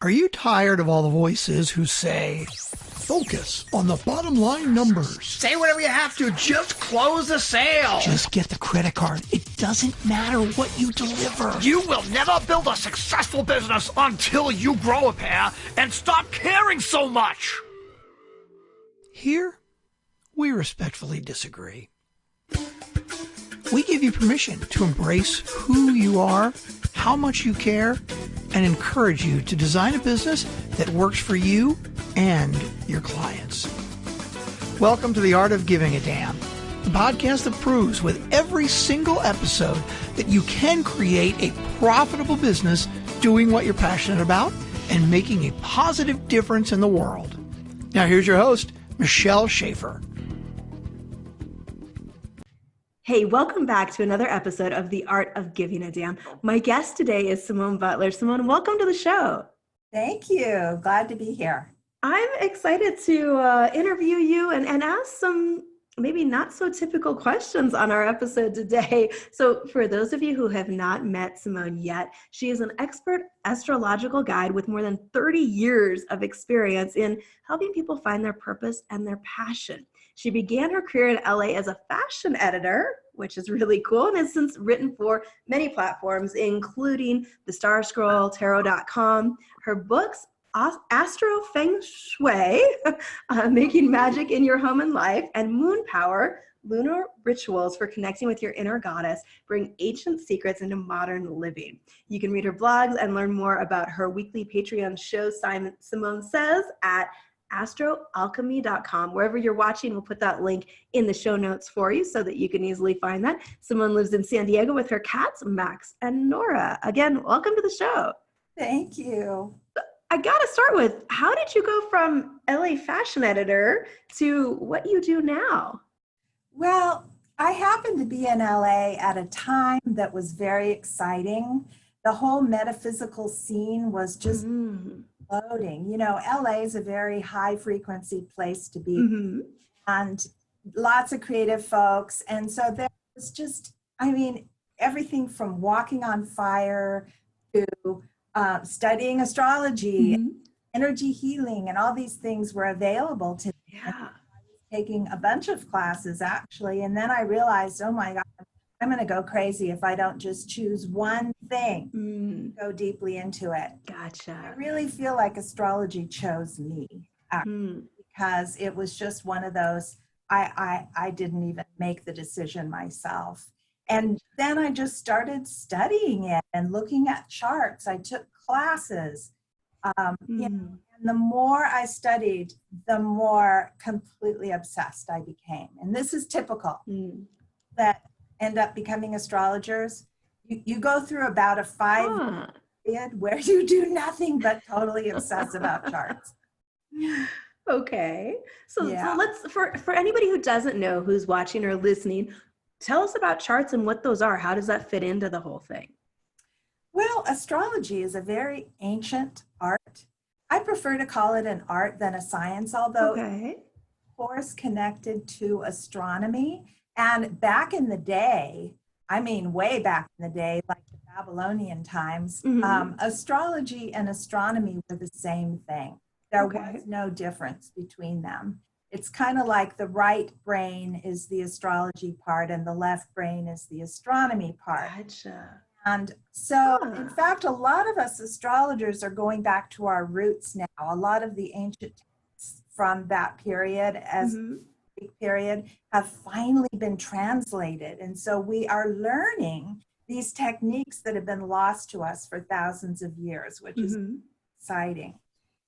Are you tired of all the voices who say, focus on the bottom line numbers? Say whatever you have to, just close the sale. Just get the credit card. It doesn't matter what you deliver. You will never build a successful business until you grow a pair and stop caring so much. Here, we respectfully disagree. We give you permission to embrace who you are, how much you care, and encourage you to design a business that works for you and your clients. Welcome to The Art of Giving a Damn, the podcast that proves with every single episode that you can create a profitable business doing what you're passionate about and making a positive difference in the world. Now here's your host, Michelle Schaefer. Hey, welcome back to another episode of The Art of Giving a Damn. My guest today is Simone Butler. Simone, welcome to the show. Thank you. Glad to be here. I'm excited to interview you and ask some maybe not so typical questions on our episode today. So for those of you who have not met Simone yet, she is an expert astrological guide with more than 30 years of experience in helping people find their purpose and their passion. She began her career in LA as a fashion editor, which is really cool, and has since written for many platforms, including the Starscroll, Tarot.com. Her books, Astro Feng Shui, Making Magic in Your Home and Life, and Moon Power, Lunar Rituals for Connecting with Your Inner Goddess, bring ancient secrets into modern living. You can read her blogs and learn more about her weekly Patreon show, Simone Says, at astroalchemy.com. Wherever you're watching, we'll put that link in the show notes for you so that you can easily find that. Simone lives in San Diego with her cats, Max and Nora. Again, welcome to the show. Thank you. I got to start with, how did you go from LA fashion editor to what you do now? Well, I happened to be in LA at a time that was very exciting. The whole metaphysical scene was just loading. You know, LA is a very high frequency place to be, and lots of creative folks. And so there was just, everything from walking on fire to studying astrology, energy healing, and all these things were available to me. Yeah. I was taking a bunch of classes actually, and then I realized, oh my God, I'm going to go crazy if I don't just choose one thing, go deeply into it. Gotcha. I really feel like astrology chose me because it was just one of those, I didn't even make the decision myself. And then I just started studying it and looking at charts. I took classes. And the more I studied, the more completely obsessed I became. And this is typical that end up becoming astrologers. You go through about a 5 period where you do nothing but totally obsess about charts. Okay. So let's, for anybody who doesn't know, who's watching or listening, tell us about charts and what those are. How does that fit into the whole thing? Well, astrology is a very ancient art. I prefer to call it an art than a science, although it's of course connected to astronomy. And back in the day, way back in the day, like the Babylonian times, astrology and astronomy were the same thing. There was no difference between them. It's kind of like the right brain is the astrology part and the left brain is the astronomy part. Gotcha. And so, in fact, a lot of us astrologers are going back to our roots now. A lot of the ancient texts from that period, as period, have finally been translated. And so we are learning these techniques that have been lost to us for thousands of years, which is exciting.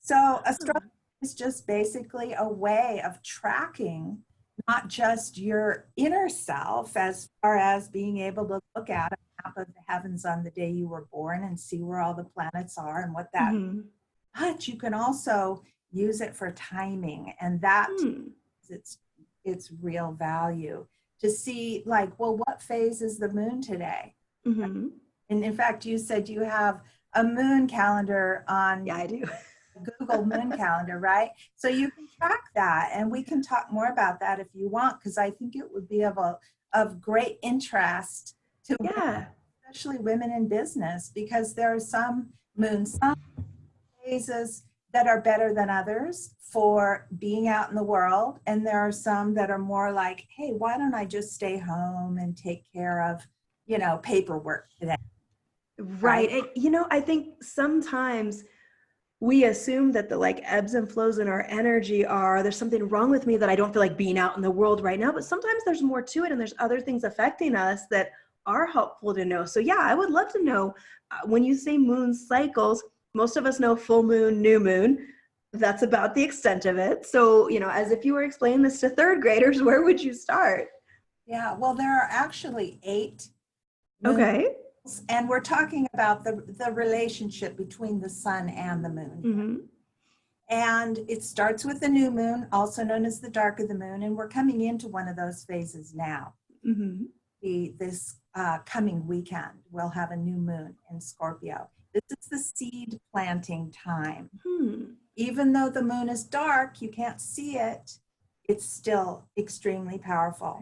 So astrology is just basically a way of tracking not just your inner self as far as being able to look at a map of the heavens on the day you were born and see where all the planets are and what that means, but you can also use it for timing, and that is its real value to see, like, well, what phase is the moon today? And in fact, you said you have a moon calendar on I do. Google moon calendar, right? So you can track that, and we can talk more about that if you want, because I think it would be of great interest to women, especially women in business, because there are some moon signs phases that are better than others for being out in the world. And there are some that are more like, hey, why don't I just stay home and take care of, paperwork today? Right. And, I think sometimes we assume that the ebbs and flows in our energy there's something wrong with me that I don't feel like being out in the world right now. But sometimes there's more to it, and there's other things affecting us that are helpful to know. So yeah, I would love to know when you say moon cycles, most of us know full moon, new moon. That's about the extent of it. So, as if you were explaining this to third graders, where would you start? Yeah, well, there are actually 8 moons. Okay. And we're talking about the relationship between the sun and the moon. Mm-hmm. And it starts with the new moon, also known as the dark of the moon. And we're coming into one of those phases now. Mm-hmm. This coming weekend, we'll have a new moon in Scorpio. This is the seed planting time. Even though the moon is dark, you can't see it, it's still extremely powerful.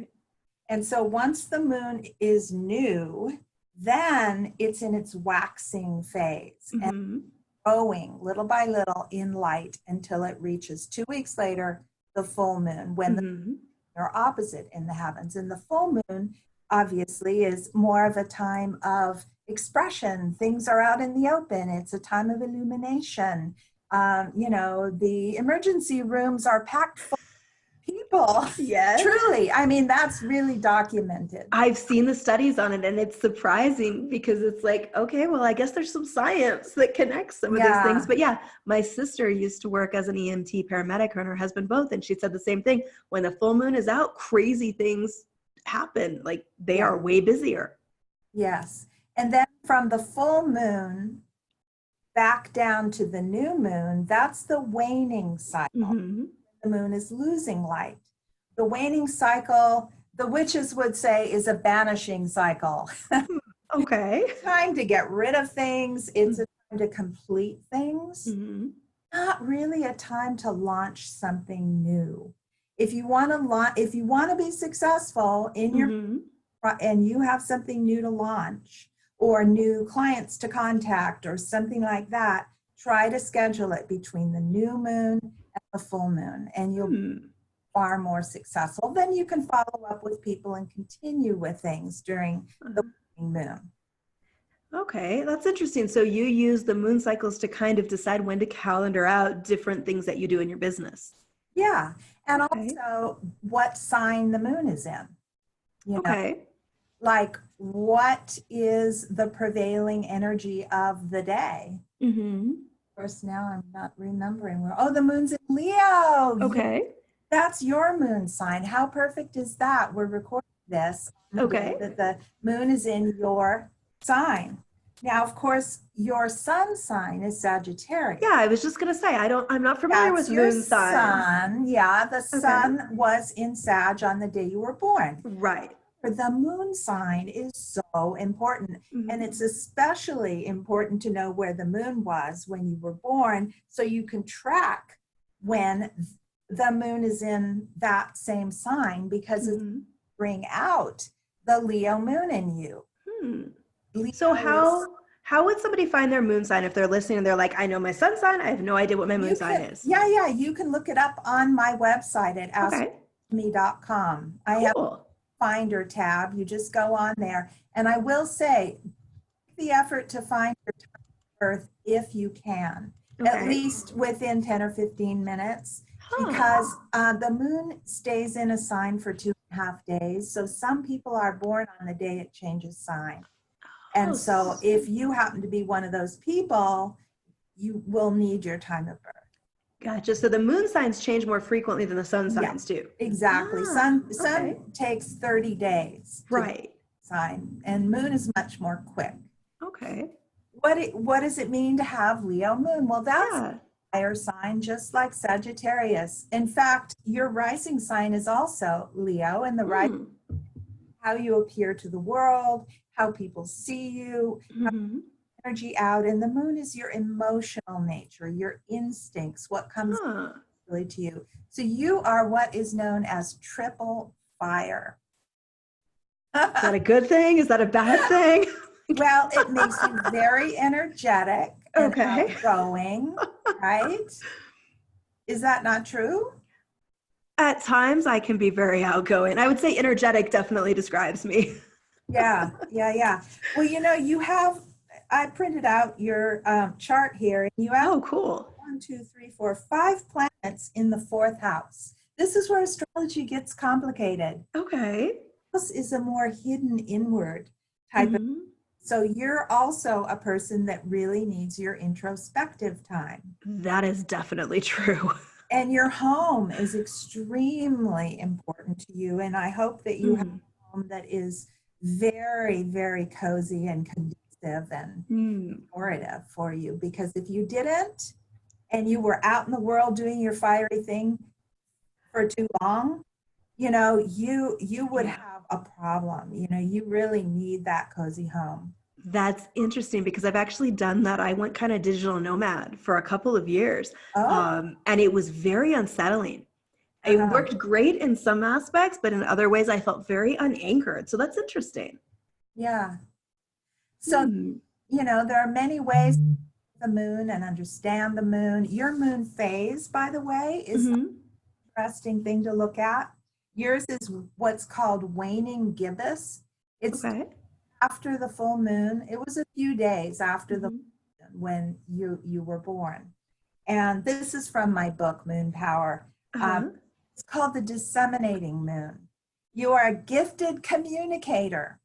And so once the moon is new, then it's in its waxing phase and growing little by little in light until it reaches 2 weeks later, the full moon, when the moon are opposite in the heavens. And the full moon obviously is more of a time of expression. Things are out in the open. It's a time of illumination. The emergency rooms are packed full of people. Yes. Truly. I mean, that's really documented. I've seen the studies on it, and it's surprising because it's like, okay, well, I guess there's some science that connects some of these things. But yeah, my sister used to work as an EMT paramedic, her and her husband both, and she said the same thing. When the full moon is out, crazy things happen. Like they are way busier. Yes. And then from the full moon back down to the new moon, that's the waning cycle. The moon is losing light. The waning cycle, the witches would say, is a banishing cycle. Okay. It's time to get rid of things. It's a time to complete things. Not really a time to launch something new. If you want to be successful in your and you have something new to launch or new clients to contact or something like that, try to schedule it between the new moon and the full moon, and you'll be far more successful. Then you can follow up with people and continue with things during the moon. Okay, that's interesting. So you use the moon cycles to kind of decide when to calendar out different things that you do in your business. Yeah, and also what sign the moon is in. Like what is the prevailing energy of the day? Of course, now I'm not remembering where. Oh, the moon's in Leo. Okay. That's your moon sign. How perfect is that? We're recording this on the day that the moon is in your sign. Now, of course, your sun sign is Sagittarius. Yeah, I was just going to say, I'm not familiar with moon signs. Yeah, the sun was in Sag on the day you were born. Right. The moon sign is so important. And it's especially important to know where the moon was when you were born, so you can track when the moon is in that same sign, because it's bring out the Leo moon in you. So how would somebody find their moon sign if they're listening and they're like, I know my sun sign, I have no idea what my moon sign is? Yeah, you can look it up on my website at astrological.com. I have a Finder tab. You just go on there. And I will say, take the effort to find your time of birth if you can, at least within 10 or 15 minutes, because the moon stays in a sign for 2.5 days. So some people are born on the day it changes sign. And so if you happen to be one of those people, you will need your time of birth. Gotcha. So the moon signs change more frequently than the sun signs do. Exactly. Sun takes 30 days. Right. Sign, and moon is much more quick. Okay. What does it mean to have Leo moon? Well, that's a fire sign, just like Sagittarius. In fact, your rising sign is also Leo, and the rising, how you appear to the world, how people see you, energy out. And the moon is your emotional nature, your instincts, what comes really to you. So you are what is known as triple fire. Is that a good thing? Is that a bad thing? Well, it makes you very energetic and outgoing right? Is that not true? At times I can be very outgoing. I would say energetic definitely describes me. Yeah. Well, I printed out your chart here, and you have Oh, cool. 1, 2, 3, 4, 5 planets in the 4th house. This is where astrology gets complicated. Okay. This is a more hidden inward type of. So you're also a person that really needs your introspective time. That is definitely true. And your home is extremely important to you. And I hope that you have a home that is very, very cozy and conducive and supportive for you. Because if you didn't, and you were out in the world doing your fiery thing for too long, you would have a problem. You really need that cozy home. That's interesting because I've actually done that. I went kind of digital nomad for a couple of years, and it was very unsettling. It worked great in some aspects, but in other ways I felt very unanchored. So that's interesting. Yeah. So, there are many ways to the moon and understand the moon. Your moon phase, by the way, is an interesting thing to look at. Yours is what's called waning gibbous. It's after the full moon. It was a few days after the moon when you were born. And this is from my book, Moon Power. It's called the disseminating moon. You are a gifted communicator.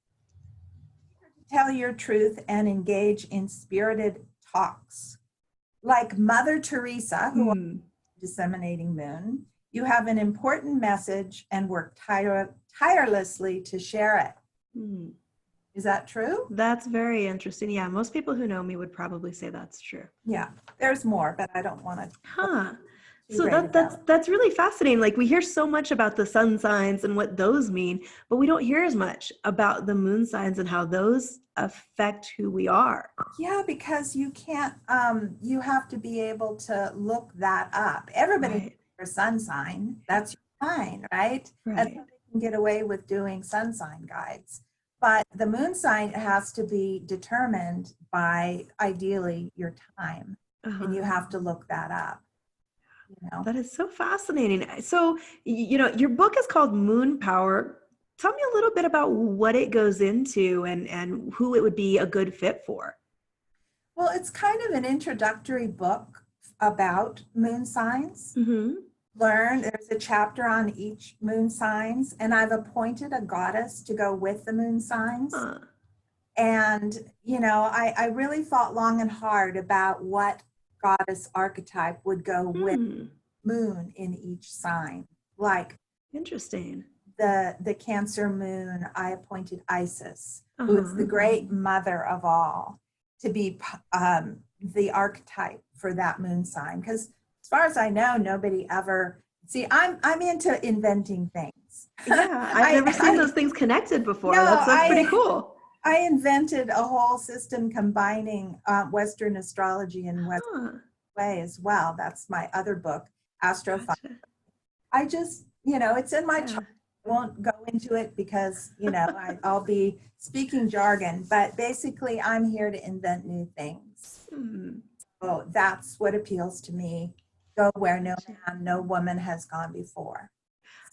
Tell your truth and engage in spirited talks. Like Mother Teresa, who was disseminating moon, you have an important message and work tirelessly to share it. Is that true? That's very interesting. Yeah, most people who know me would probably say that's true. Yeah, there's more, but I don't want to. So that's really fascinating. Like we hear so much about the sun signs and what those mean, but we don't hear as much about the moon signs and how those affect who we are. Yeah, because you can't, you have to be able to look that up. Everybody has their sun sign. That's your sign, right? And they can get away with doing sun sign guides. But the moon sign has to be determined by ideally your time. And you have to look that up. That is so fascinating. So, your book is called Moon Power. Tell me a little bit about what it goes into and who it would be a good fit for. Well, it's kind of an introductory book about moon signs. There's a chapter on each moon signs, and I've appointed a goddess to go with the moon signs. And, I really thought long and hard about what goddess archetype would go with moon in each sign. Like, interesting. The Cancer moon, I appointed Isis, who is the great mother of all, to be the archetype for that moon sign. Because as far as I know, nobody ever. See, I'm into inventing things. Yeah, I've never seen those things connected before. That's pretty cool. I invented a whole system combining Western astrology and Western way as well. That's my other book, Astro Feng Shui. I just, it's in my chart. I won't go into it because, I'll be speaking jargon. But basically, I'm here to invent new things. So that's what appeals to me. Go where no man, no woman has gone before.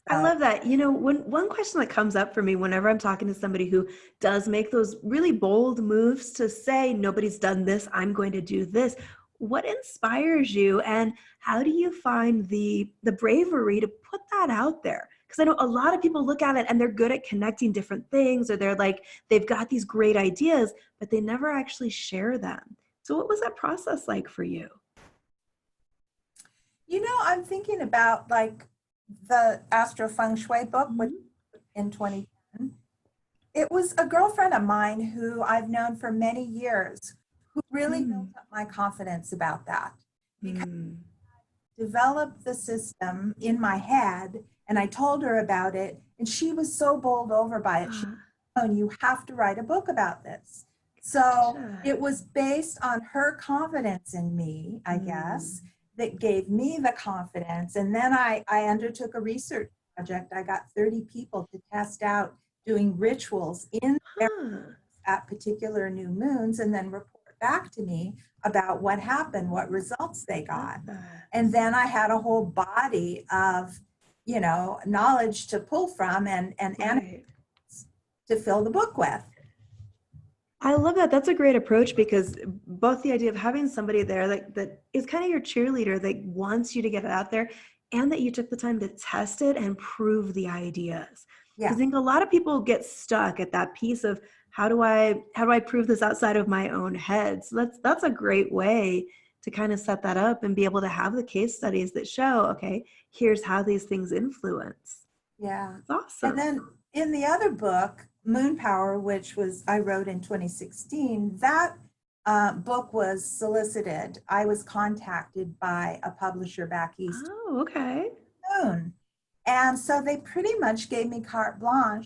I love that. One question that comes up for me whenever I'm talking to somebody who does make those really bold moves to say, nobody's done this, I'm going to do this. What inspires you, and how do you find the bravery to put that out there? Because I know a lot of people look at it and they're good at connecting different things, or they've got these great ideas, but they never actually share them. So what was that process like for you? I'm thinking about the Astro Feng Shui book, which in 2010. It was a girlfriend of mine who I've known for many years who really built up my confidence about that. Because I developed the system in my head and I told her about it, and she was so bowled over by it. She said, "Oh, you have to write a book about this." So it was based on her confidence in me, I guess, that gave me the confidence. And then I undertook a research project. I got 30 people to test out doing rituals in at particular new moons and then report back to me about what happened, what results they got. And then I had a whole body of, you know, knowledge to pull from and anecdotes to fill the book with. I love that. That's a great approach, because both the idea of having somebody there that is kind of your cheerleader, that wants you to get it out there, and that you took the time to test it and prove the ideas. Yeah. I think a lot of people get stuck at that piece of how do I prove this outside of my own head? So that's a great way to kind of set that up and be able to have the case studies that show, okay, here's how these things influence. Yeah. It's awesome. And then in the other book, Moon Power, which I wrote in 2016, that book was solicited. I was contacted by a publisher back east. Oh, okay. Moon. And so they pretty much gave me carte blanche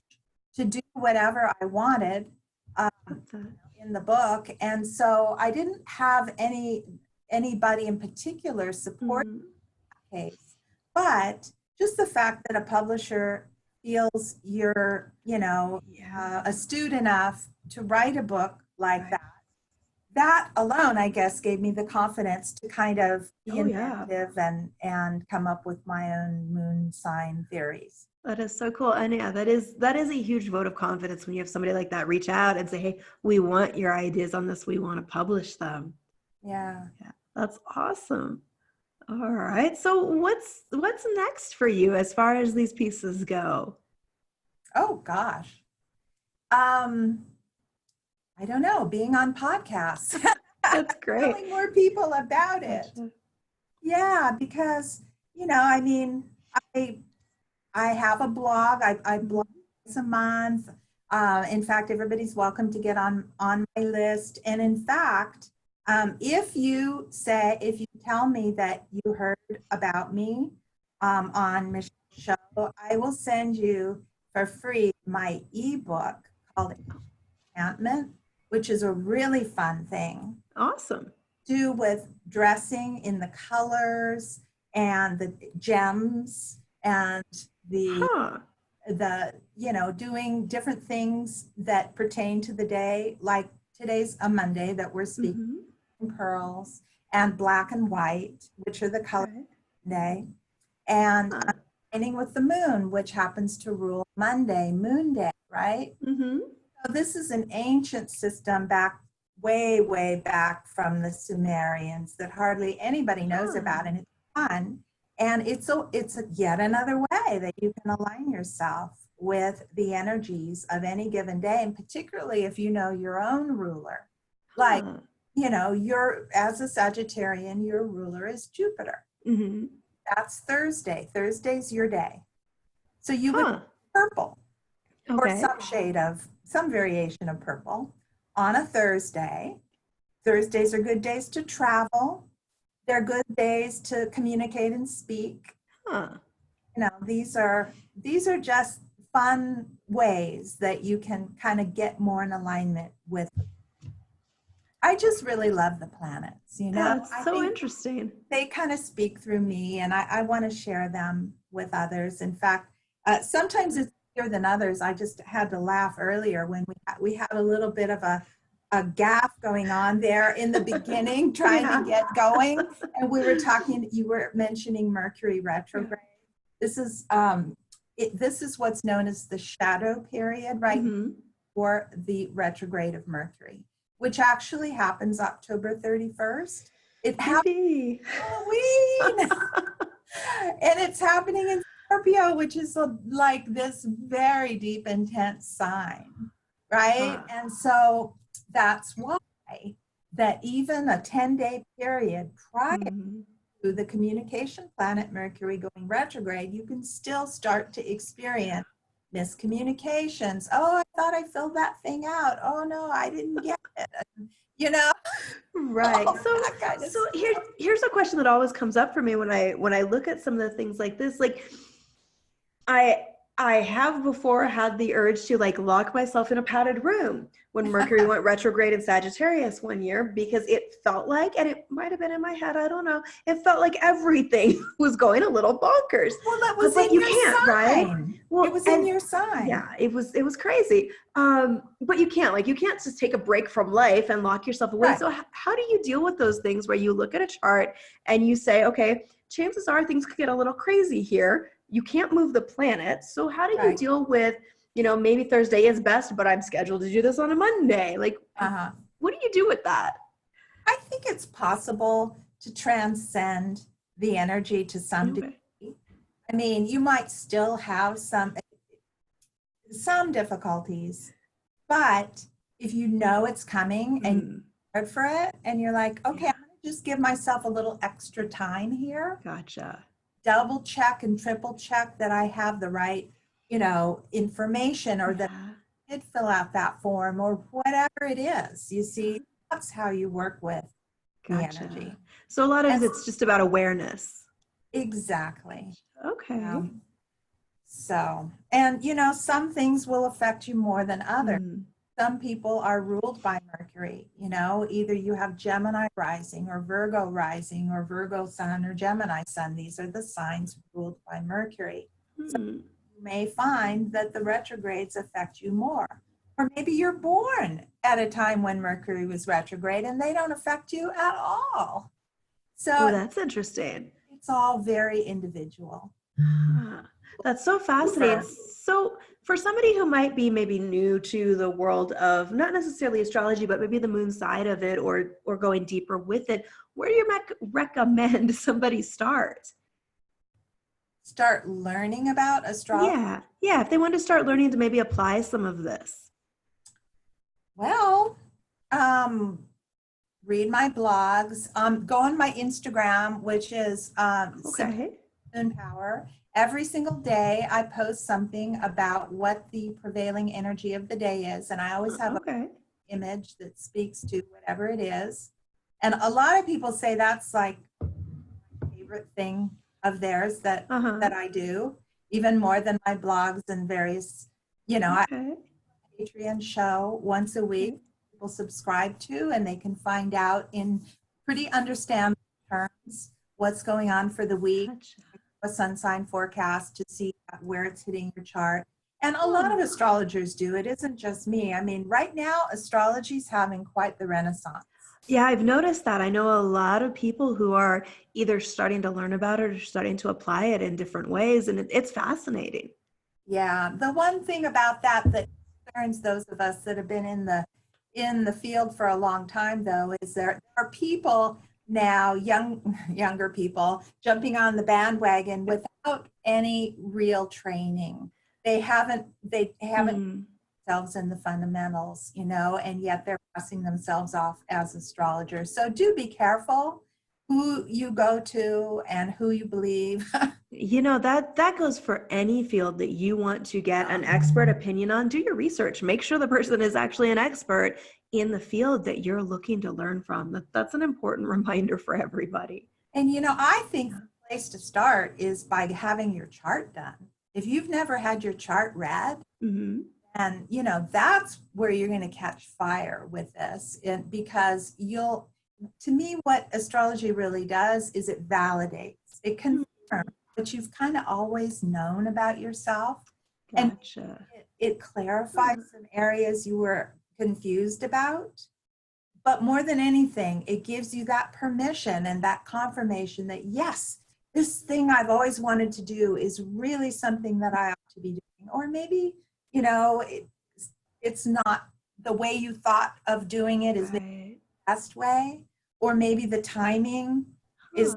to do whatever I wanted in the book. And so I didn't have anybody in particular support the case, but just the fact that a publisher feels you're, you know, astute enough to write a book like that alone, I guess, gave me the confidence to kind of be inventive and come up with my own moon sign theories. That is so cool. And yeah, that is a huge vote of confidence when you have somebody like that reach out and say, hey, we want your ideas on this. We want to publish them. Yeah. That's awesome. All right. So what's next for you as far as these pieces go? Oh gosh. I don't know, being on podcasts. That's great. Telling more people about it. Gotcha. Yeah, because, you know, I mean, I have a blog. I blog once a month. In fact, everybody's welcome to get on my list. And in fact, if you tell me that you heard about me on Michelle's show, I will send you for free my ebook called Enchantment, which is a really fun thing. Awesome. Do with dressing in the colors and the gems and the you know, doing different things that pertain to the day, like today's a Monday that we're speaking pearls and black and white, which are the colors of the day, and aligning with the moon, which happens to rule Monday, Moon Day, right? So this is an ancient system back way back from the Sumerians that hardly anybody knows about, and it's fun. And it's yet another way that you can align yourself with the energies of any given day, and particularly if you know your own ruler. Like, you know, as a Sagittarian, your ruler is Jupiter. That's Thursday. Thursday's your day. So you would purple or some variation of purple on a Thursday. Thursdays are good days to travel. They're good days to communicate and speak. You know, these are just fun ways that you can kind of get more in alignment with. I just really love the planets, you know. That's so interesting. They kind of speak through me, and I want to share them with others. In fact, sometimes it's easier than others. I just had to laugh earlier when we had a little bit of a gap going on there in the beginning, trying to get going. And we were talking, you were mentioning Mercury retrograde. This is what's known as the shadow period, right? For the retrograde of Mercury, which actually happens October 31st. It happens Halloween. And it's happening in Scorpio, which is like this very deep, intense sign, right? And so that's why that even a 10-day period prior to the communication planet Mercury going retrograde, you can still start to experience miscommunications. Oh, I thought I filled that thing out. Oh no, I didn't get it. You know? Right. So here's a question that always comes up for me when I look at some of the things like this. Like I have before had the urge to like lock myself in a padded room when Mercury went retrograde in Sagittarius one year, because it felt like, and it might have been in my head, I don't know, it felt like everything was going a little bonkers. Well, that was But in you your can't, sign. right? Well, it was in your sign. Yeah, it was crazy. But you can't just take a break from life and lock yourself away. Right. So how do you deal with those things where you look at a chart and you say, okay, chances are things could get a little crazy here. You can't move the planet. So how do you Right. deal with, maybe Thursday is best, but I'm scheduled to do this on a Monday? Like, what do you do with that? I think it's possible to transcend the energy to some degree. I mean, you might still have some difficulties, but if you know it's coming and you're prepared for it, and you're like, okay, I'm going to just give myself a little extra time here. Gotcha. Double check and triple check that I have the right, information, or that I did fill out that form, or whatever it is. You see, that's how you work with the energy. So a lot of it's just about awareness. Exactly. Okay. So, and some things will affect you more than others. Some people are ruled by Mercury, either you have Gemini rising or Virgo rising or Virgo sun or Gemini sun. These are the signs ruled by Mercury. So you may find that the retrogrades affect you more. Or maybe you're born at a time when Mercury was retrograde and they don't affect you at all. So that's interesting. It's all very individual. That's so fascinating. So for somebody who might be maybe new to the world of not necessarily astrology, but maybe the moon side of it, or going deeper with it, where do you recommend somebody start? Start learning about astrology? Yeah. If they want to start learning to maybe apply some of this. Well, read my blogs. Go on my Instagram, which is Moon Power. Every single day I post something about what the prevailing energy of the day is. And I always have an image that speaks to whatever it is. And a lot of people say that's like my favorite thing of theirs that I do, even more than my blogs and various, I have a Patreon show once a week people subscribe to, and they can find out in pretty understandable terms what's going on for the week. A sun sign forecast to see where it's hitting your chart. And a lot of astrologers do. It isn't just me. I mean, right now, astrology is having quite the renaissance. Yeah, I've noticed that. I know a lot of people who are either starting to learn about it or starting to apply it in different ways. And it's fascinating. Yeah. The one thing about that concerns those of us that have been in the field for a long time, though, is there are people now, younger people, jumping on the bandwagon without any real training. They haven't themselves in the fundamentals, and yet they're passing themselves off as astrologers. So do be careful who you go to and who you believe. That goes for any field that you want to get an expert opinion on. Do your research. Make sure the person is actually an expert in the field that you're looking to learn from. That's an important reminder for everybody. And, I think the place to start is by having your chart done. If you've never had your chart read, and, that's where you're going to catch fire with this. Because to me, what astrology really does is it validates, it confirms what you've kind of always known about yourself. Gotcha. And it clarifies some areas you were confused about. But more than anything, it gives you that permission and that confirmation that, yes, this thing I've always wanted to do is really something that I ought to be doing. Or maybe, it's not the way you thought of doing it is the best way. Or maybe the timing is,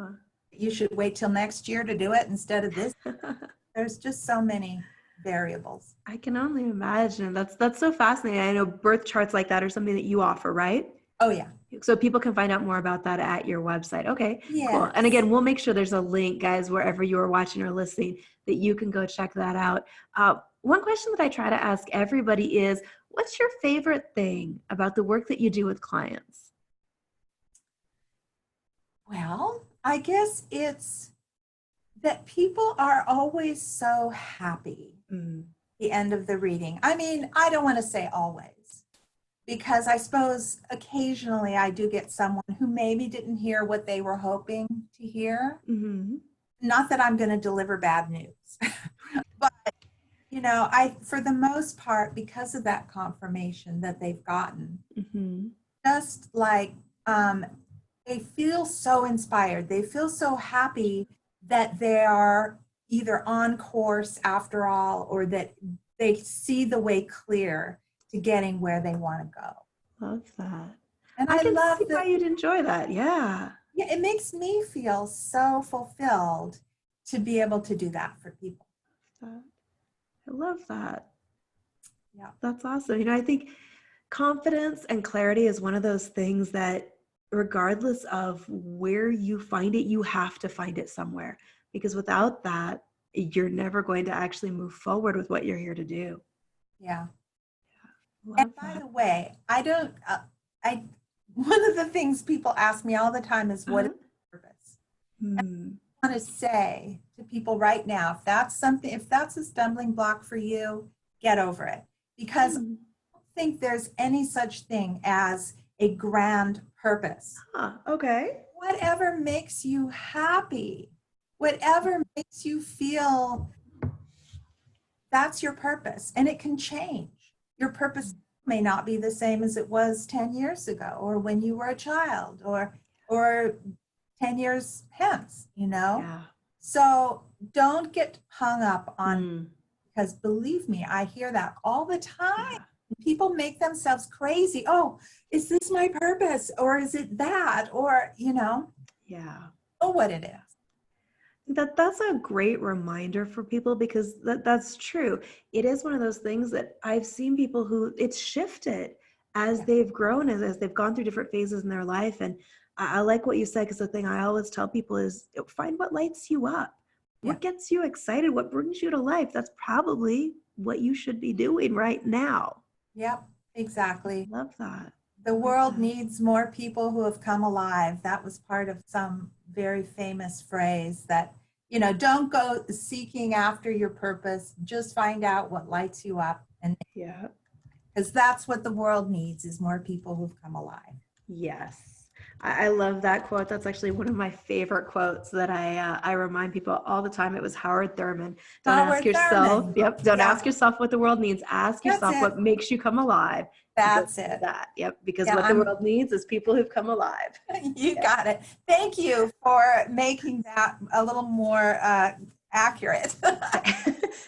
you should wait till next year to do it instead of this. There's just so many variables. I can only imagine. That's so fascinating. I know birth charts like that are something that you offer, right? Oh, yeah. So people can find out more about that at your website. Okay, yes. Cool. And again, we'll make sure there's a link, guys, wherever you are watching or listening, that you can go check that out. One question that I try to ask everybody is, what's your favorite thing about the work that you do with clients? Well, I guess it's that people are always so happy Mm. at the end of the reading. I mean, I don't want to say always, because I suppose occasionally I do get someone who maybe didn't hear what they were hoping to hear. Mm-hmm. Not that I'm going to deliver bad news, but you know, for the most part, because of that confirmation that they've gotten, Mm-hmm. just like they feel so inspired, they feel so happy that they are either on course after all, or that they see the way clear to getting where they want to go. Love that. And I I can love see that. why you'd enjoy that. Yeah. Yeah, it makes me feel so fulfilled to be able to do that for people. I love that. Yeah. That's awesome. You know, I think confidence and clarity is one of those things that, regardless of where you find it, you have to find it somewhere, because without that, you're never going to actually move forward with what you're here to do. Yeah. Love And by that. the way, one of the things people ask me all the time is, what is purpose? Hmm. I want to say to people right now, if that's a stumbling block for you, get over it. Because I don't think there's any such thing as a grand purpose. Okay. Whatever makes you happy, whatever makes you feel, that's your purpose. And it can change. Your purpose may not be the same as it was 10 years ago, or when you were a child, or 10 years hence, you know? Yeah. So don't get hung up on, because believe me, I hear that all the time. Yeah. People make themselves crazy. Oh, is this my purpose? Or is it that? Or, you know, Yeah. know what it is. That's a great reminder for people, because that's true. It is one of those things that I've seen people who it's shifted as they've grown, as they've gone through different phases in their life. And I like what you said, because the thing I always tell people is, find what lights you up. What gets you excited? What brings you to life? That's probably what you should be doing right now. Yep, exactly. Love that. The world needs more people who have come alive. That was part of some very famous phrase that, you know, don't go seeking after your purpose. Just find out what lights you up. And because that's what the world needs, is more people who've come alive. Yes. I love that quote. That's actually one of my favorite quotes that I remind people all the time. It was Howard Thurman. Don't ask yourself. Don't ask yourself what the world needs. Ask yourself what makes you come alive. That's it. Because what the world needs is people who've come alive. You got it. Thank you for making that a little more accurate.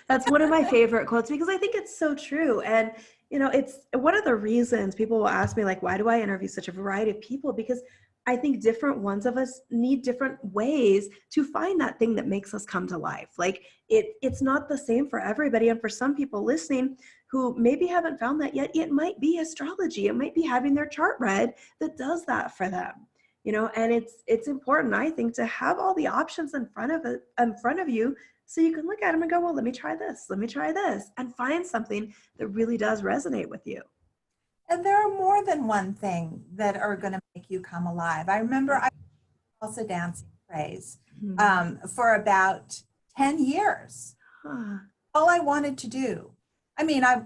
That's one of my favorite quotes, because I think it's so true. And, you know, it's one of the reasons people will ask me, like, why do I interview such a variety of people? Because I think different ones of us need different ways to find that thing that makes us come to life. Like it's not the same for everybody. And for some people listening who maybe haven't found that yet, it might be astrology. It might be having their chart read that does that for them. You know, and it's important, I think, to have all the options in front of you, so you can look at them and go, well, let me try this, and find something that really does resonate with you. And there are more than one thing that are going to make you come alive. I remember I was salsa dancing craze for about 10 years. All I wanted to do, I mean, I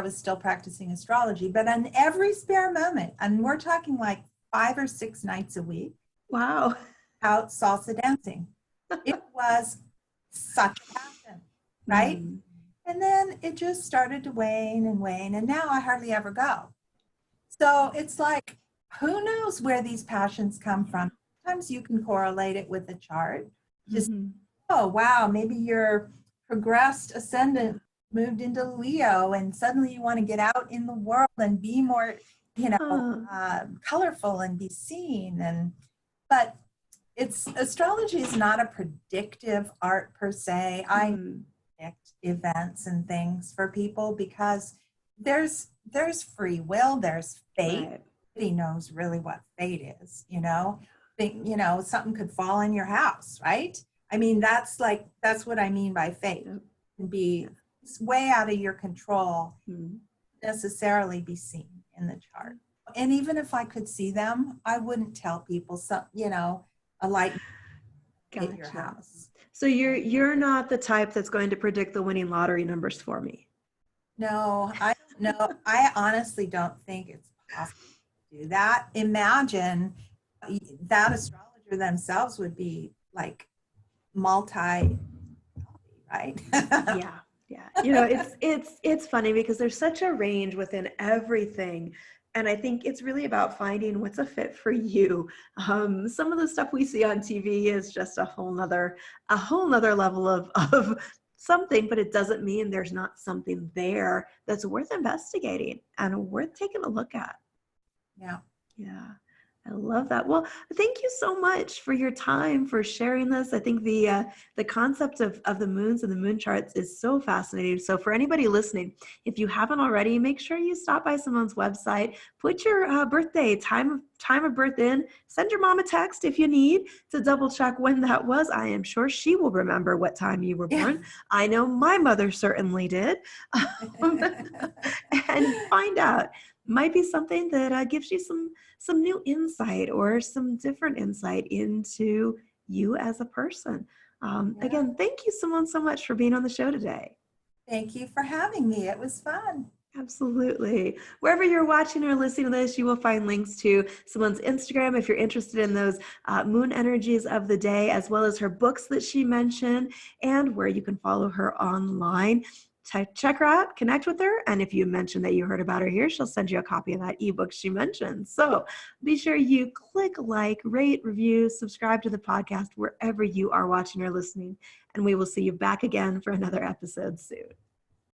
was still practicing astrology, but on every spare moment, and we're talking like 5 or 6 nights a week. Wow. Out salsa dancing. It was such a passion, right? And then it just started to wane and wane, and now I hardly ever go. So it's like, who knows where these passions come from? Sometimes you can correlate it with a chart. Just, oh, wow, maybe your progressed ascendant moved into Leo, and suddenly you want to get out in the world and be more, you know, colorful and be seen. But astrology is not a predictive art per se. I predict events and things for people because there's free will, there's fate. Nobody knows really what fate is, you know. You know, something could fall in your house, right? I mean, that's what I mean by fate. It can be way out of your control, necessarily be seen in the chart. And even if I could see them, I wouldn't tell people, you know, a light in your Gotcha. house. So you're not the type that's going to predict the winning lottery numbers for me. No, I don't know. I honestly don't think it's possible to do that. Imagine that astrologer themselves would be like multi, right? Yeah. Yeah. You know, it's funny because there's such a range within everything. And I think it's really about finding what's a fit for you. Some of the stuff we see on TV is just a whole nother level of something, but it doesn't mean there's not something there that's worth investigating and worth taking a look at. Yeah. Yeah. I love that. Well, thank you so much for your time, for sharing this. I think the concept of the moons and the moon charts is so fascinating. So for anybody listening, if you haven't already, make sure you stop by Simone's website, put your birthday, time of birth in, send your mom a text if you need to double check when that was. I am sure she will remember what time you were born. I know my mother certainly did. And find out. Might be something that gives you some new insight or some different insight into you as a person. Again, thank you, Simone, so much for being on the show today. Thank you for having me. It was fun. Absolutely. Wherever you're watching or listening to this, you will find links to Simone's Instagram if you're interested in those moon energies of the day, as well as her books that she mentioned, and where you can follow her online. Check her out, connect with her, and if you mention that you heard about her here, she'll send you a copy of that ebook she mentioned. So be sure you click like, rate, review, subscribe to the podcast wherever you are watching or listening, and we will see you back again for another episode soon.